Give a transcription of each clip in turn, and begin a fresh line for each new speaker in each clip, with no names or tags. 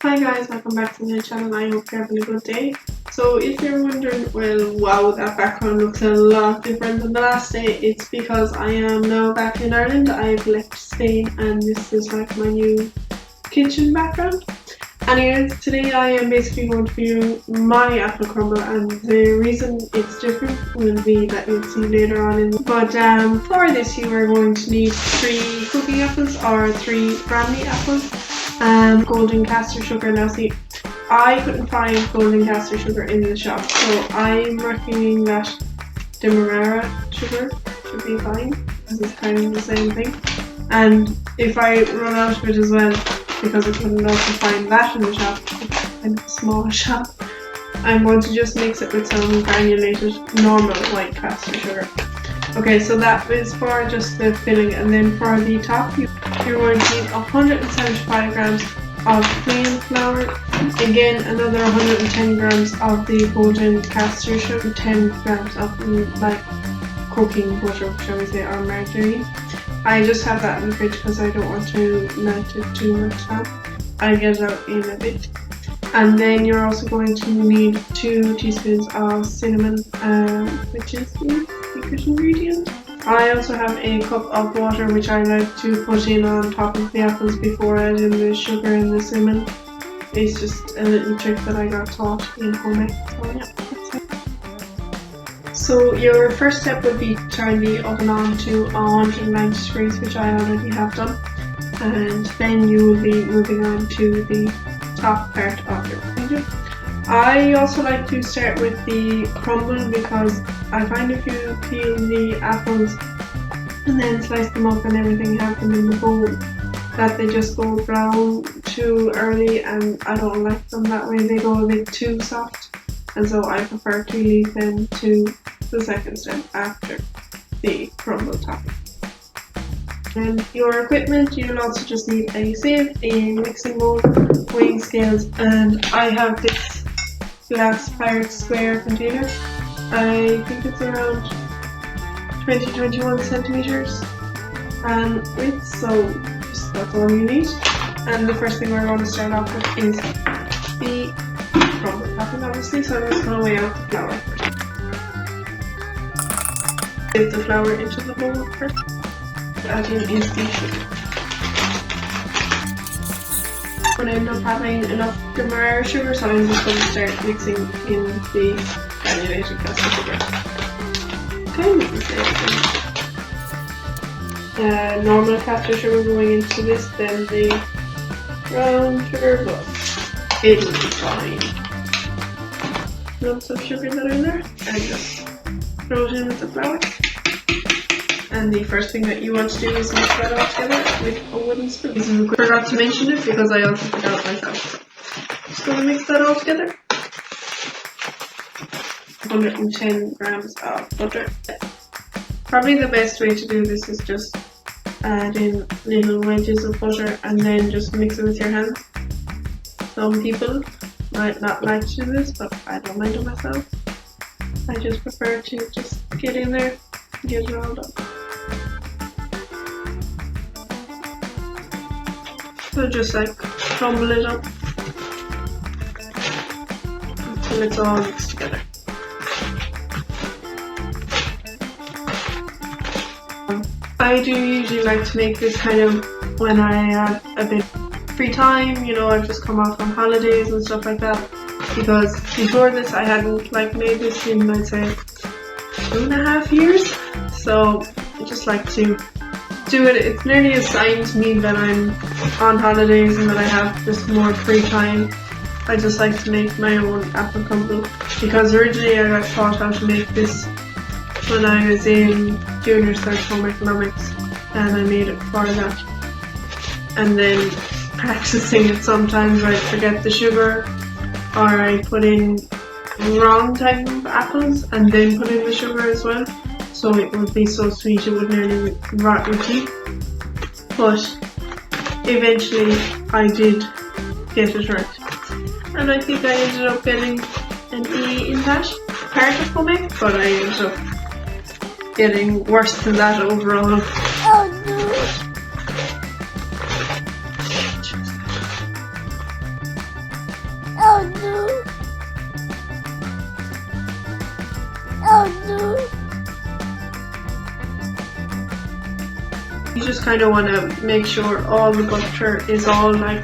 Hi guys, welcome back to my channel. I hope you're having a good day. So if you're wondering, well, wow, that background looks a lot different than the last day, it's because I am now back in Ireland. I've left Spain and this is like my new kitchen background. Anyways, today I am basically going to be doing my apple crumble, and the reason it's different will be that you'll see later on in. But for this you are going to need 3 cooking apples or 3 brandy apples. Golden caster sugar. Now see, I couldn't find golden caster sugar in the shop, so I'm reckoning that demerara sugar should be fine. This is kind of the same thing. And if I run out of it as well, because I couldn't also find that in the shop, it's kind of a small shop, I'm going to just mix it with some granulated normal white caster sugar. Okay, so that is for just the filling, and then for the top you're going to need 175 grams of plain flour, again another 110 grams of the golden caster sugar, 10 grams of like cooking butter, shall we say, or margarine. I just have that in the fridge because I don't want to melt it too much now. I'll get it out in a bit. And then you're also going to need 2 teaspoons of cinnamon, which is the secret ingredient. I also have a cup of water which I like to put in on top of the apples before adding the sugar and the cinnamon. It's just a little trick that I got taught in home ec. So yeah, that's it. So your first step would be to turn the oven on to 190 degrees, which I already have done. And then you will be moving on to the top part of your procedure. I also like to start with the crumble because I find if you peel the apples and then slice them up and everything, have them in the bowl, that they just go brown too early, and I don't like them that way. They go a bit too soft, and so I prefer to leave them to the second step after the crumble topping. And your equipment, you'll also just need a sieve, a mixing bowl, weighing scales, and I have this glass Pirate square container. I think it's around 20-21 centimeters width, so just that's all you need. And the first thing we're going to start off with is the crumble topping, obviously, so I'm just going to weigh out the flour first. Dip the flour into the bowl first. Add in is the sugar. I'm going to end up having enough demerara sugar, so I'm just going to start mixing in the granulated caster sugar. Okay, we can say normal caster sugar going into this, then the brown sugar, but it'll be fine. Lumps of sugar that are in there, and just throw it in with the flour. And the first thing that you want to do is mix that all together with a wooden spoon. I forgot to mention it because I also forgot myself. Just going to mix that all together. 110 grams of butter. Probably the best way to do this is just add in little wedges of butter and then just mix it with your hands. Some people might not like to do this, but I don't mind it myself. I just prefer to just get in there and get it all done. So just like crumble it up until it's all mixed together. I do usually like to make this kind of when I have a bit free time, you know, I've just come off on holidays and stuff like that, because before this I hadn't like made this in, I'd say, 2.5 years, so I just like to do it. It's nearly a sign to me that I'm on holidays and that I have just more free time. I just like to make my own apple crumble, because originally I got taught how to make this when I was in junior cert home economics, and I made it for that. And then practicing it, sometimes I forget the sugar, or I put in wrong type of apples and then put in the sugar as well, so it would be so sweet it would nearly rot your teeth. But eventually I did get it right, and I think I ended up getting an E in that part of home ec, but I ended up getting worse than that overall. Oh no! kind of want to make sure all the butter is all like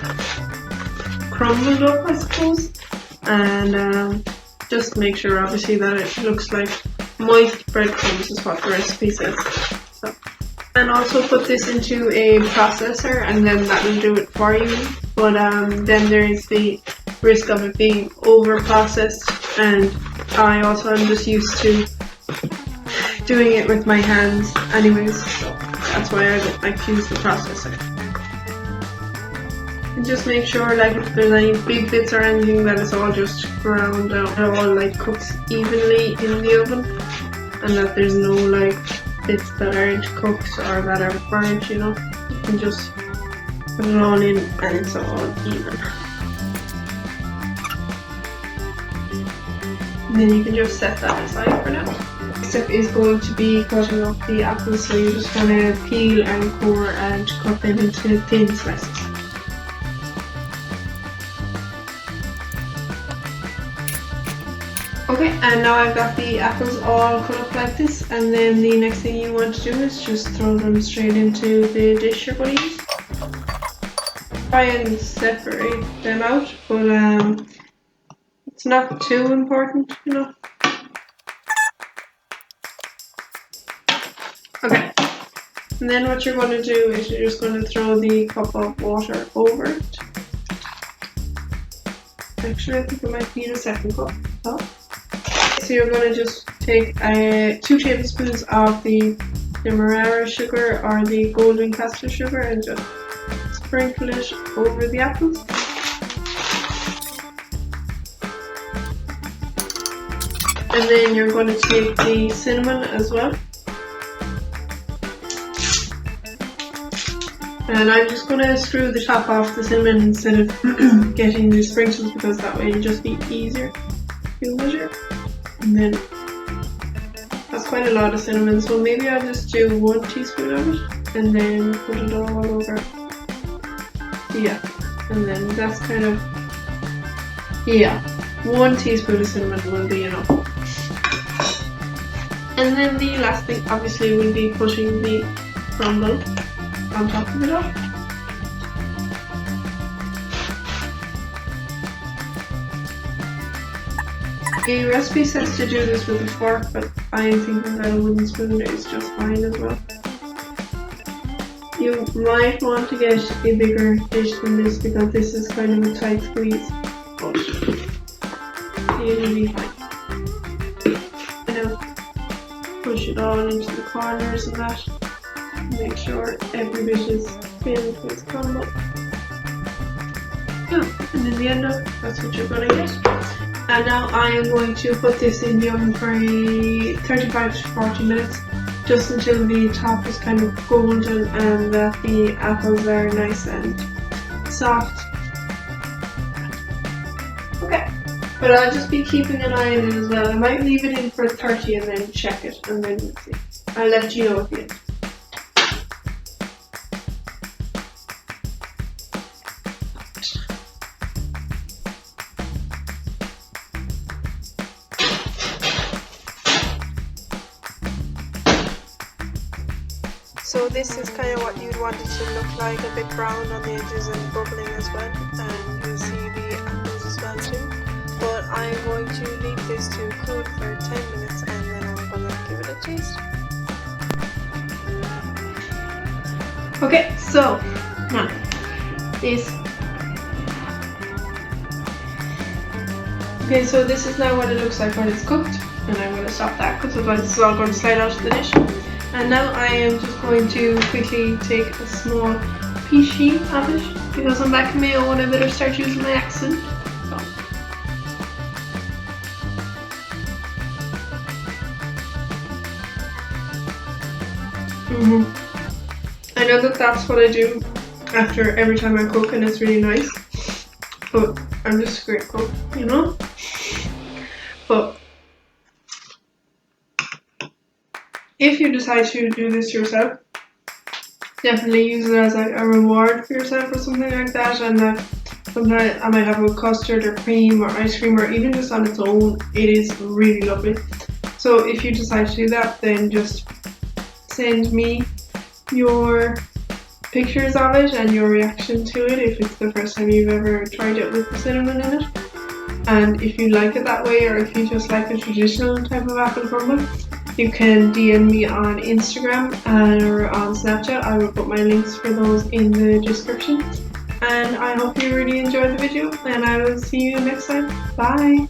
crumbled up, I suppose, and just make sure obviously that it looks like moist breadcrumbs is what the recipe says. So, and also put this into a processor and then that will do it for you, but then there is the risk of it being over processed, and I also am just used to doing it with my hands anyways, so that's why I like to use the processor. And just make sure like if there's any big bits or anything that it's all just ground out, it all like cooks evenly in the oven, and that there's no like bits that aren't cooked or that are burnt, you know. You can just put it all in and it's all even. And then you can just set that aside for now. Next step is going to be cutting up the apples, so you just want to peel and core and cut them into thin slices. Okay, and now I've got the apples all cut up like this, and then the next thing you want to do is just throw them straight into the dish you're going to use. Try and separate them out, but it's not too important, you know. Okay, and then what you're going to do is you're just going to throw the cup of water over it. Actually, I think I might need a second cup. Oh. So you're going to just take 2 tablespoons of the demerara sugar or the golden castor sugar and just sprinkle it over the apples. And then you're going to take the cinnamon as well. And I'm just going to screw the top off the cinnamon instead of getting the sprinkles, because that way it'll just be easier to measure. And then that's quite a lot of cinnamon, so maybe I'll just do 1 teaspoon of it and then put it all over. Yeah, and then that's kind of, yeah, 1 teaspoon of cinnamon will be enough. And then the last thing obviously will be putting the crumble on top of it all. The recipe says to do this with a fork, but I am thinking that a wooden spoon is just fine as well. You might want to get a bigger dish than this because this is kind of a tight squeeze, but it'll be fine. Push it all into the corners and that. Make sure every bit is filled with crumble. Yeah, and in the end that's what you're going to get. And now I am going to put this in the oven for 35 to 40 minutes, just until the top is kind of golden and that the apples are nice and soft. Okay, but I'll just be keeping an eye on it as well. I might leave it in for 30 and then check it, and then see. I'll let you know at the end. So this is kind of what you'd want it to look like, a bit brown on the edges and bubbling as well, and you'll see the apples as well too. But I'm going to leave this to cool for 10 minutes and then I'm going to give it a taste. Okay, so now this. Okay, so this is now what it looks like when it's cooked, and I'm going to stop that because otherwise this is all going to slide out of the dish. And now I am just going to quickly take a small piece sheet of it, because I'm back in Mayo and I better start using my accent. So. I know that that's what I do after every time I cook, and it's really nice, but I'm just a great cook, you know? But if you decide to do this yourself, definitely use it as like a reward for yourself or something like that, and sometimes I might have a custard or cream or ice cream, or even just on its own, it is really lovely. So if you decide to do that, then just send me your pictures of it and your reaction to it if it's the first time you've ever tried it with the cinnamon in it. And if you like it that way, or if you just like the traditional type of apple crumble, you can DM me on Instagram or on Snapchat. I will put my links for those in the description. And I hope you really enjoyed the video, and I will see you next time. Bye!